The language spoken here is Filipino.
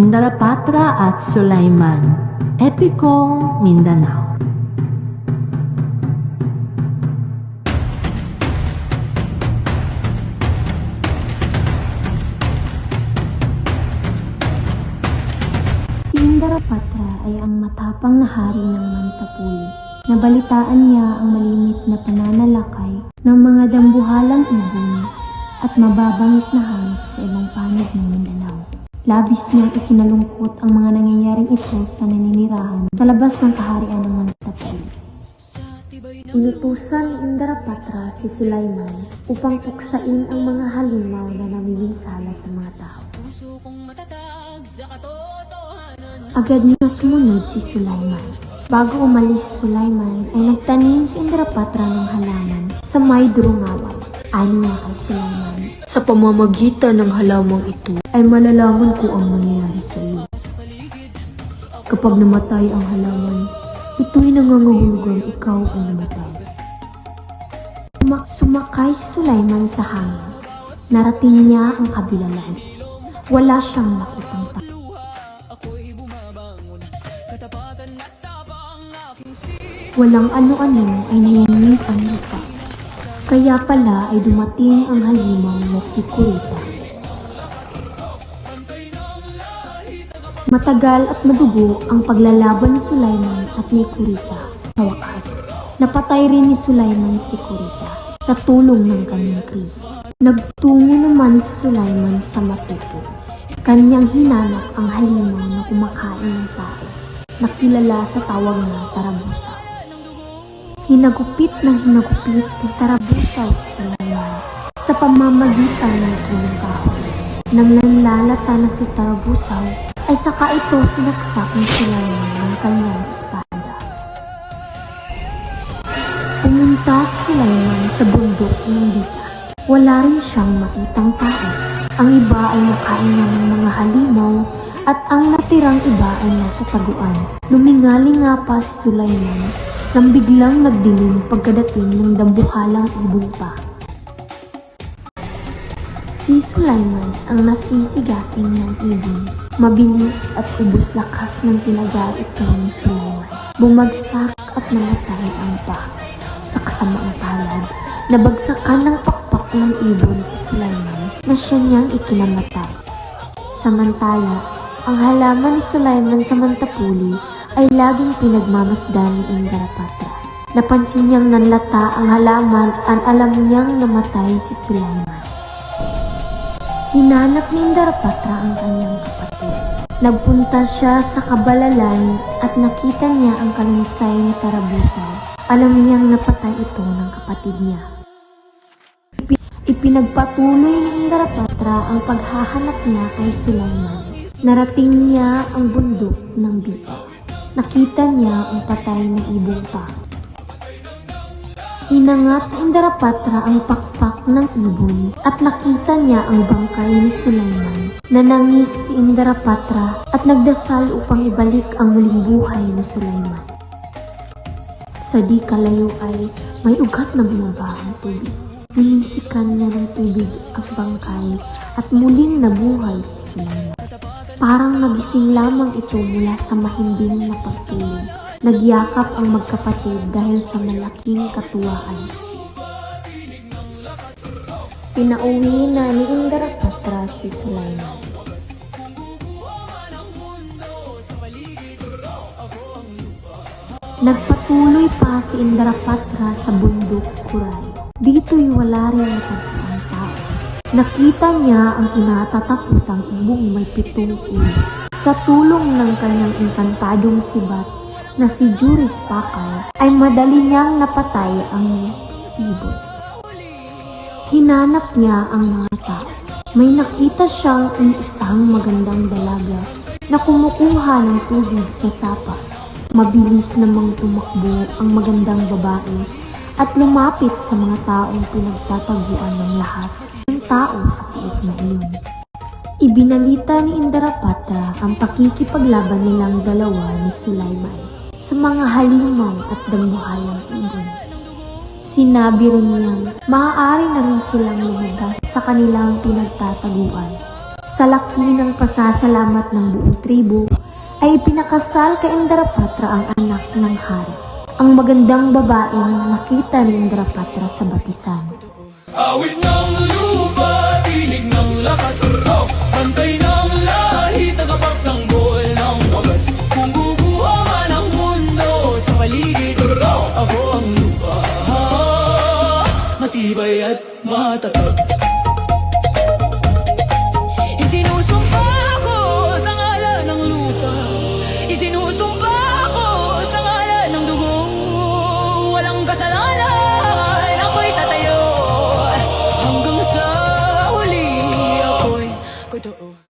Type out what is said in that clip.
Indarapatra at Sulaiman, Epikong Mindanao. Si Indarapatra ay ang matapang na hari ng Mantapuli. Nabalitaan niya ang malimit na pananalakay ng mga dambuhalang ibon at mababangis na hayop sa ibang panig ng Mindanao. Labis niyang ikinalungkot ang mga nangyayaring ito sa naninirahan sa labas ng kaharian ng Mantapuli. Inutusan ni Indarapatra si Sulaiman upang puksain ang mga halimaw na namiminsala sa mga tao. Agad na sumunod si Sulaiman. Bago umalis si Sulaiman ay nagtanim si Indarapatra ng halaman sa may durungawan. Ani niya kay Sulaiman, "Sa pamamagitan ng halamang ito ay malalaman ko ang nangyayari sa iyo. Kapag namatay ang halaman, ito'y nangangahulugang ikaw ay namatay." Sumakay si Sulaiman sa hangin. Narating niya ang kabilalan. Wala siyang makitang tao. Walang ano-ano ay nayangin ang lupa. Kaya pala ay dumating ang halimaw na si Kurita. Matagal at madugo ang paglalaban ni Sulaiman at ni Kurita. Sa wakas, napatay rin ni Sulaiman si Kurita sa tulong ng kanyang kris. Nagtungo naman si Sulaiman sa matuto. Kanyang hinanap ang halimaw na kumakain ng tao, nakilala sa tawag na tarabusaw. Hinagupit ni tarabusaw si Sulaiman sa pamamagitan ng punong kahoy. Nang nanlalata na si tarabusaw, ay saka ito sinaksak ni Sulaiman ng kanyang espada. Pumunta si Sulaiman sa bundok ng Bita. Wala rin siyang makitang tao. Ang iba ay nakain na ng mga halimaw at ang natirang iba ay nasa taguan. Lumingali nga pa si Sulaiman nang biglang nagdilim pagkadating ng dambuhalang ibon pa. Si Sulaiman ang nasisigating ng ibon. Mabilis at ubos lakas ng tinaga ito ni Sulaiman. Bumagsak at namatay ang pa. Sa kasamaang palad, nabagsakan ng pakpak ng ibon si Sulaiman na siya niyang ikinamatay. Samantala, ang halaman ni Sulaiman sa Mantapuli ay laging pinagmamasdan ni Indarapatra. Napansin niyang nanlata ang halaman at alam niyang namatay si Sulaiman. Hinanap ni Indarapatra ang kanyang kapatid. Nagpunta siya sa kabalalan at nakita niya ang kalansay ni Tarabusaw. Alam niyang napatay ito ng kapatid niya. Ipinagpatuloy ni Indarapatra ang paghahanap niya kay Sulaiman. Narating niya ang bundok ng Bita. Nakita niya ang patay na ibong pa. Inangat ni Indarapatra ang pakpak ng ibon at nakita niya ang bangkay ni Sulaiman. Nanangis si Indarapatra at nagdasal upang ibalik ang muling buhay ni Sulaiman. Sa di kalayo ay may ugat na bumaba ang tubig. Nilisikan niya ng tubig ang bangkay at muling nabuhay si Sulaiman. Parang nagising lamang ito mula sa mahimbing na pagtulog. Nagyakap ang magkapatid dahil sa malaking katuwaan. Pinauwi na ni Indarapatra si Sulaiman. Nagpatuloy pa si Indarapatra sa bundok Kuray. Dito'y wala rin natagpuan tao. Nakita niya ang kinatatakutang ibong may 7 ulo. Sa tulong ng kanyang engkantadong sibat na si Juris Pakal, ay madali niyang napatay ang ibon. Hinanap niya ang mga tao. May nakita siyang isang magandang dalaga na kumukuha ng tubig sa sapa. Mabilis namang tumakbo ang magandang babae at lumapit sa mga taong pinagtataguan ng lahat tao sa puot na iyon. Ibinalita ni Indarapatra ang pakikipaglaban nilang dalawa ni Sulaiman sa mga halimaw at dambuhalang ibon. Sinabi rin niyang maaari na rin silang lumabas sa kanilang pinagtataguan. Sa laki ng pasasalamat ng buong tribo, ay pinakasal kay Indrapatra ang anak ng hari, ang magandang babaeng nakita ni Indrapatra sa batisan. Awit ng lupa, tinig ng lakas, bantay ng lahi, tagapagtanggol ng wagas. Kung bubuha man ang mundo sa paligid, ako ang lupa, matibay at matatag. Isinusumpa ko sa ngalan ng lupa, isinusumpa ko sa ngalan ng dugo, walang kasalanan, ako'y tatayo hanggang sa huli, ako'y totoo.